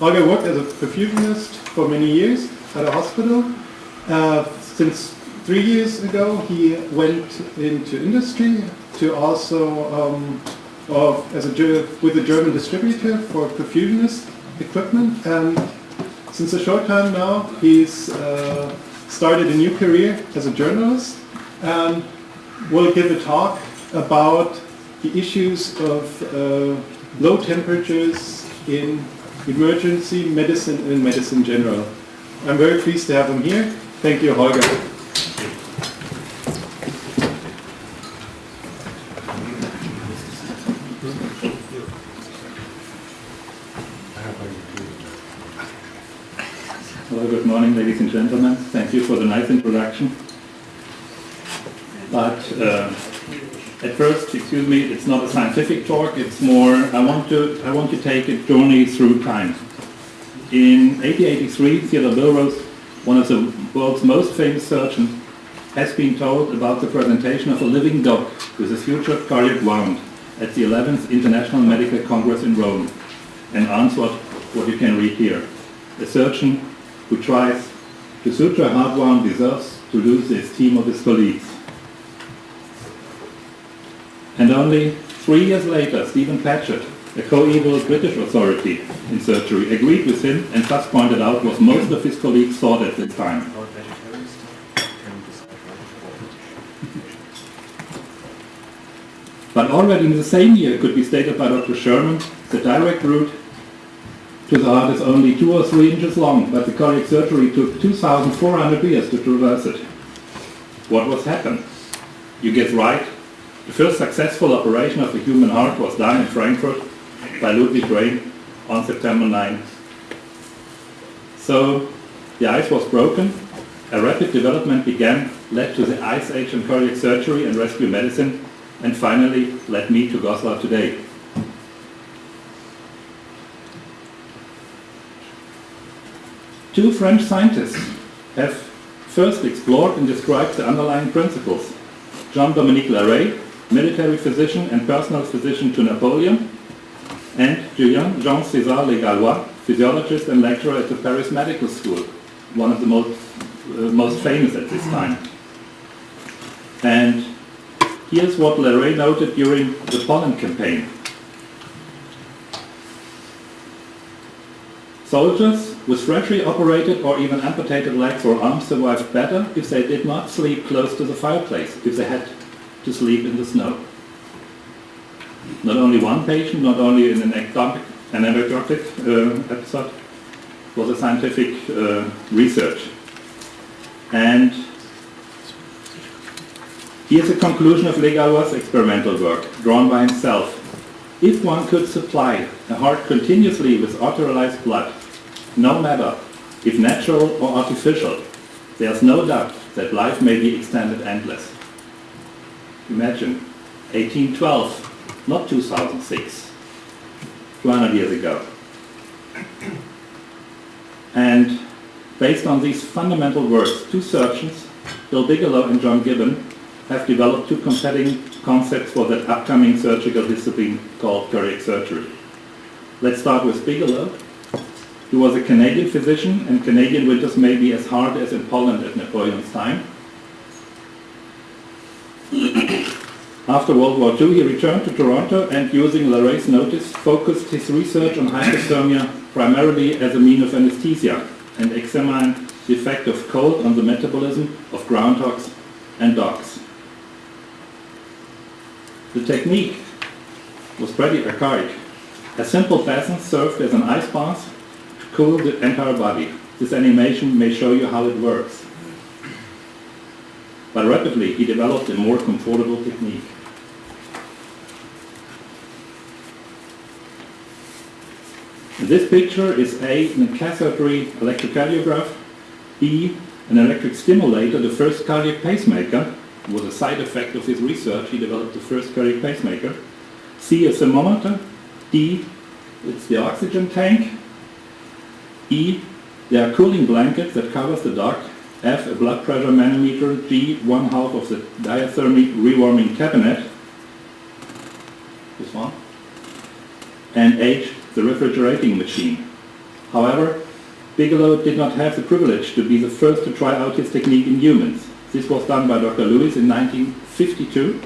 Holger worked as a perfusionist for many years at a hospital. Since 3 years ago, he went into industry to also with a German distributor for perfusionist equipment. And since a short time now, he's started a new career as a journalist and will give a talk about the issues of low temperatures in emergency medicine and medicine in general. I'm very pleased to have him here. Thank you, Holger. Hello, good morning, ladies and gentlemen. Thank you for the nice introduction. But at first, excuse me, it's not a scientific talk. It's more. I want to take a journey through time. In 1883, Theodore Bilrose, one of the world's most famous surgeons, has been told about the presentation of a living dog with a sutured cardiac wound at the 11th International Medical Congress in Rome, and answered what you can read here. A surgeon who tries to suture a heart wound deserves to lose the esteem of his colleagues. And only 3 years later, Stephen Paget, a coeval British authority in surgery, agreed with him and thus pointed out what most of his colleagues thought at the time. But already in the same year, it could be stated by Dr. Sherman, the direct route to the heart is only 2 or 3 inches long, but the cardiac surgery took 2,400 years to traverse it. What was happened? You get right. The first successful operation of the human heart was done in Frankfurt by Ludwig Rehm on September 9. So the ice was broken, a rapid development began, led to the Ice Age in cardiac surgery and rescue medicine, and finally led me to Goslar today. Two French scientists have first explored and described the underlying principles. Jean-Dominique Larrey, military physician and personal physician to Napoleon, and Jean-César Legalois, physiologist and lecturer at the Paris Medical School, one of the most famous at this time. And here's what Larrey noted during the pollen campaign. Soldiers with freshly operated or even amputated legs or arms survived better if they did not sleep close to the fireplace, if they had to sleep in the snow. Not only one patient, not only in an anecdotic episode, was a scientific research. And here's a conclusion of Legalois' experimental work, drawn by himself. If one could supply a heart continuously with arterialized blood, no matter if natural or artificial, there's no doubt that life may be extended endless. Imagine, 1812, not 2006, 200 years ago. And based on these fundamental works, two surgeons, Bill Bigelow and John Gibbon, have developed two competing concepts for that upcoming surgical discipline called cardiac surgery. Let's start with Bigelow. He was a Canadian physician, and Canadian winters may be as hard as in Poland at Napoleon's time. After World War II, he returned to Toronto and, using Larrey's notice, focused his research on hypothermia primarily as a means of anesthesia and examined the effect of cold on the metabolism of groundhogs and dogs. The technique was pretty archaic. A simple basin served as an ice bath to cool the entire body. This animation may show you how it works. But rapidly, he developed a more comfortable technique. This picture is A, an catheter electrocardiograph, B, an electric stimulator, the first cardiac pacemaker. Was a side effect of his research. He developed the first cardiac pacemaker. C, a thermometer. D, it's the oxygen tank. E, there are cooling blankets that covers the dog. F, a blood pressure manometer. G, 1/2 of the diathermic rewarming cabinet. This one. And H, the refrigerating machine. However, Bigelow did not have the privilege to be the first to try out his technique in humans. This was done by Dr. Lewis in 1952,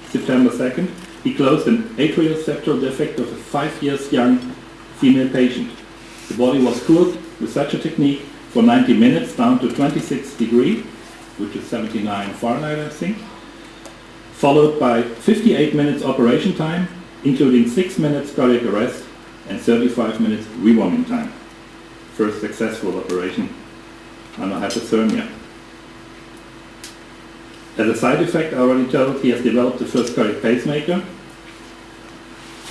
September 2nd. He closed an atrial septal defect of a 5 years young female patient. The body was cooled with such a technique for 90 minutes down to 26 degrees, which is 79 Fahrenheit, I think, followed by 58 minutes operation time, including 6 minutes cardiac arrest and 35 minutes rewarming time. First successful operation under hypothermia. As a side effect, I already told, he has developed the first cardiac pacemaker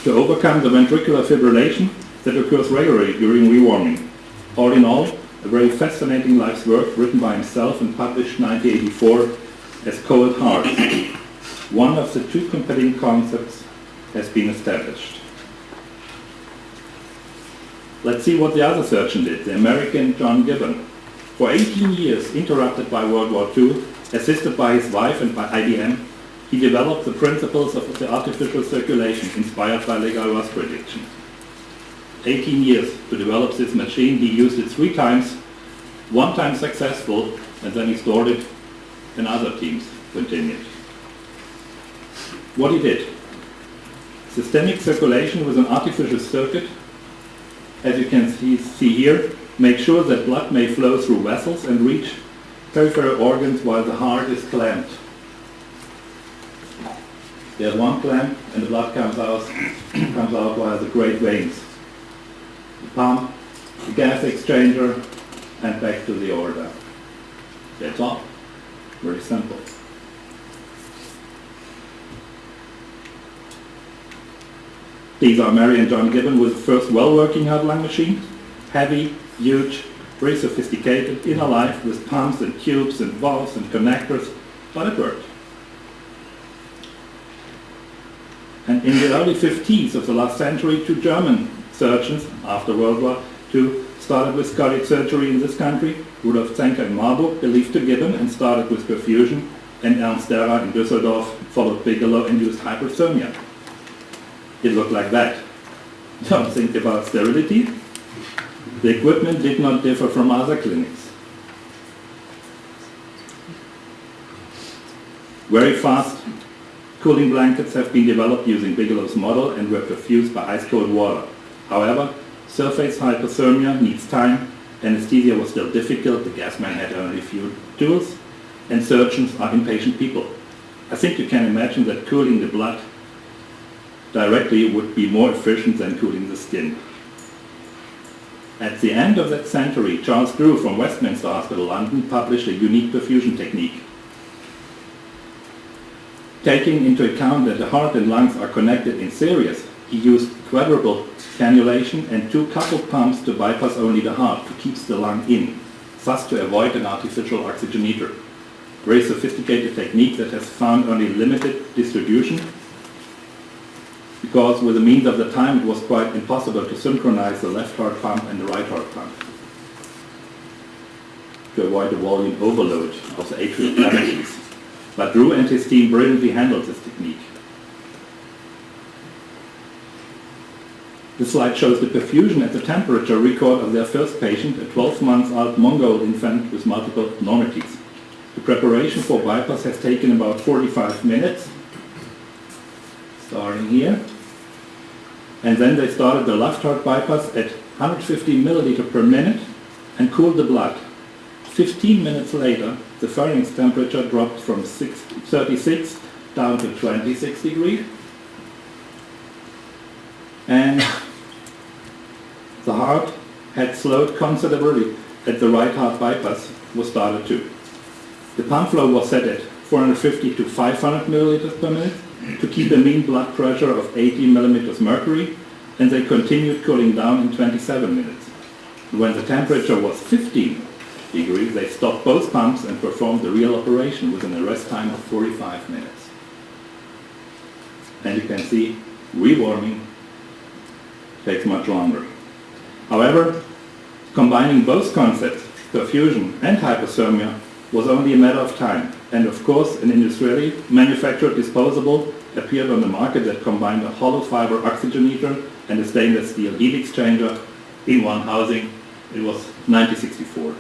to overcome the ventricular fibrillation that occurs regularly during rewarming. All in all, a very fascinating life's work written by himself and published 1984 as Cold Heart. One of the two competing concepts has been established. Let's see what the other surgeon did, the American John Gibbon. For 18 years, interrupted by World War II, assisted by his wife and by IBM, he developed the principles of the artificial circulation inspired by Legalois' prediction. 18 years to develop this machine. He used it 3 times, 1 time successful, and then he stored it, and other teams continued. What he did: systemic circulation with an artificial circuit, as you can see here, make sure that blood may flow through vessels and reach peripheral organs while the heart is clamped. There's one clamp and the blood comes out via the great veins. The pump, the gas exchanger, and back to the aorta. That's all. Very simple. These are Mary and John Gibbon with the first well-working heart lung machine. Heavy, huge, very sophisticated, inner life with pumps and tubes and valves and connectors, but it worked. And in the early 50s of the last century, 2 German surgeons, after World War II, started with cardiac surgery in this country. Rudolf Zenker in Marburg believed to Gibbon and started with perfusion, and Ernst Derrer in Düsseldorf followed Bigelow and used hyperthermia. It looked like that. Don't think about sterility. The equipment did not differ from other clinics. Very fast, cooling blankets have been developed using Bigelow's model and were perfused by ice-cold water. However, surface hypothermia needs time, anesthesia was still difficult, the gas man had only a few tools, and surgeons are impatient people. I think you can imagine that cooling the blood directly would be more efficient than cooling the skin. At the end of that century, Charles Drew from Westminster Hospital, London, published a unique perfusion technique. Taking into account that the heart and lungs are connected in series, he used quadruple cannulation and 2 coupled pumps to bypass only the heart, to keep the lung in, thus to avoid an artificial oxygenator. Very sophisticated technique that has found only limited distribution, because with the means of the time it was quite impossible to synchronize the left heart pump and the right heart pump to avoid the volume overload of the atrial cavities. But Drew and his team brilliantly handled this technique. This slide shows the perfusion at the temperature record of their first patient, a 12-month-old Mongol infant with multiple enormities. The preparation for bypass has taken about 45 minutes, starting here. And then they started the left heart bypass at 150 milliliter per minute and cooled the blood. 15 minutes later, the pharynx temperature dropped from 36 down to 26 degrees. And the heart had slowed considerably at the right heart bypass was started too. The pump flow was set at 450 to 500 milliliters per minute to keep a mean blood pressure of 80 millimeters mercury, and they continued cooling down in 27 minutes. When the temperature was 15 degrees, they stopped both pumps and performed the real operation with an arrest time of 45 minutes. And you can see rewarming takes much longer. However, combining both concepts, perfusion and hypothermia, was only a matter of time. And of course, an industrially manufactured disposable appeared on the market that combined a hollow fiber oxygenator and a stainless steel heat exchanger in one housing. It was 1964.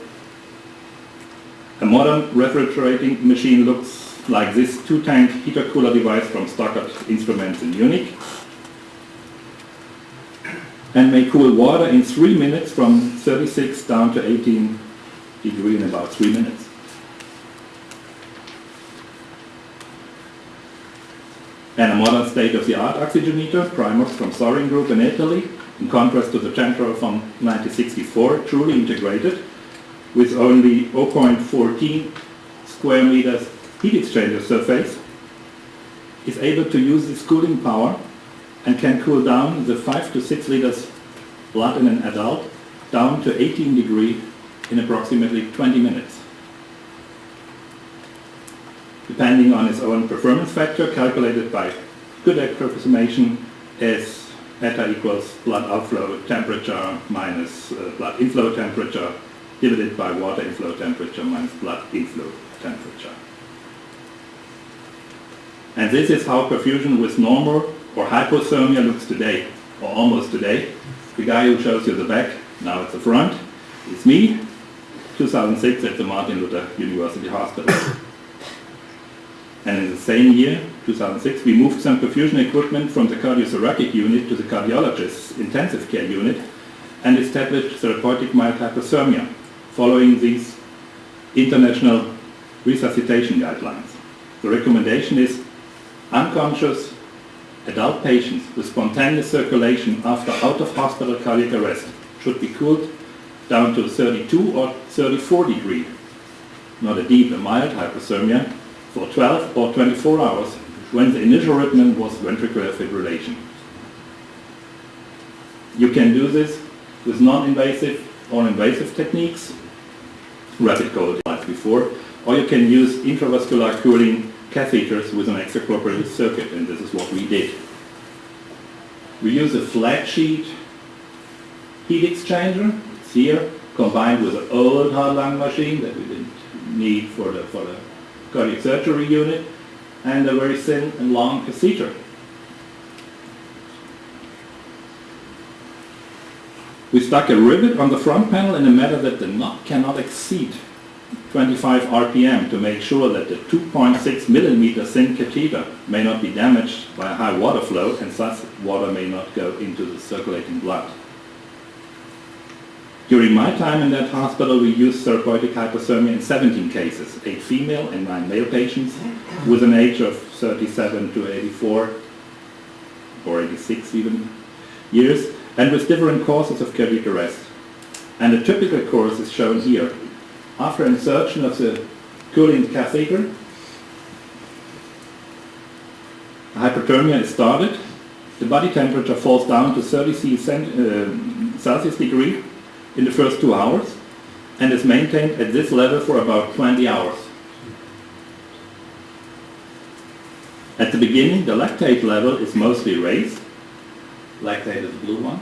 A modern refrigerating machine looks like this two-tank heater cooler device from Stockard Instruments in Munich, and may cool water in 3 minutes from 36 down to 18 degrees in about 3 minutes. And a modern state-of-the-art oxygenator, Primus from Zorn Group in Italy, in contrast to the Central from 1964, truly integrated, with only 0.14 square meters heat exchanger surface, is able to use this cooling power and can cool down the 5 to 6 liters blood in an adult down to 18 degrees in approximately 20 minutes. Depending on its own performance factor, calculated by good approximation as eta equals blood outflow temperature minus blood inflow temperature divided by water inflow temperature minus blood inflow temperature. And this is how perfusion with normal or hypothermia looks today, or almost today. The guy who shows you the back, now it's the front, it's me, 2006 at the Martin Luther University Hospital. And in the same year, 2006, we moved some perfusion equipment from the cardiothoracic unit to the cardiologist's intensive care unit and established therapeutic mild hypothermia, following these international resuscitation guidelines. The recommendation is unconscious adult patients with spontaneous circulation after out-of-hospital cardiac arrest should be cooled down to 32 or 34 degrees, not a deep, a mild hypothermia, for 12 or 24 hours when the initial rhythm was ventricular fibrillation. You can do this with non-invasive or invasive techniques, rapid cold like before, or you can use intravascular cooling catheters with an extracorporeal circuit, and this is what we did. We use a flat sheet heat exchanger, it's here, combined with an old hard lung machine that we didn't need for the cardiac surgery unit, and a very thin and long catheter. We stuck a rivet on the front panel in a manner that the knot cannot exceed 25 RPM to make sure that the 2.6 millimeter thin catheter may not be damaged by a high water flow, and thus water may not go into the circulating blood. During my time in that hospital, we used therapeutic hypothermia in 17 cases, 8 female and 9 male patients with an age of 37 to 84 or 86 even years, and with different causes of cardiac arrest. And a typical course is shown here. After insertion of the cooling catheter, hyperthermia is started. The body temperature falls down to 30 Celsius degree in the first 2 hours and is maintained at this level for about 20 hours. At the beginning, the lactate level is mostly raised. Lactate is the blue one,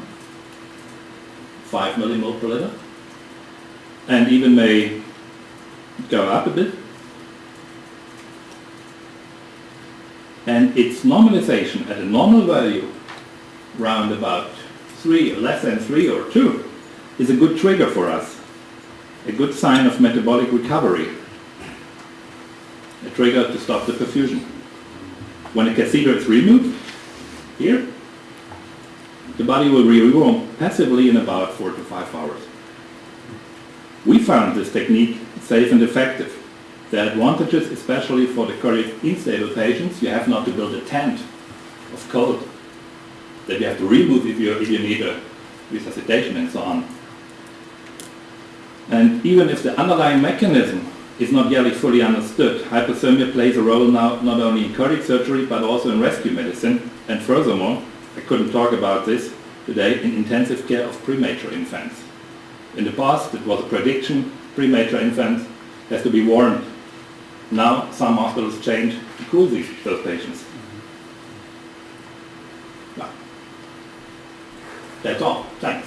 5 millimole per liter, and even may go up a bit. And its normalization at a normal value, round about 3, or less than 3 or 2, is a good trigger for us, a good sign of metabolic recovery, a trigger to stop the perfusion. When a catheter is removed, here, the body will rewarm passively in about 4 to 5 hours. We found this technique safe and effective. The advantages, especially for the cardiac unstable patients, you have not to build a tent of cold that you have to remove if you need a resuscitation and so on. And even if the underlying mechanism is not yet fully understood, hypothermia plays a role now not only in cardiac surgery but also in rescue medicine, and furthermore, I couldn't talk about this today, in intensive care of premature infants. In the past, it was a prediction, premature infants has to be warmed. Now, some hospitals change to cool those patients. Well, that's all. Thanks.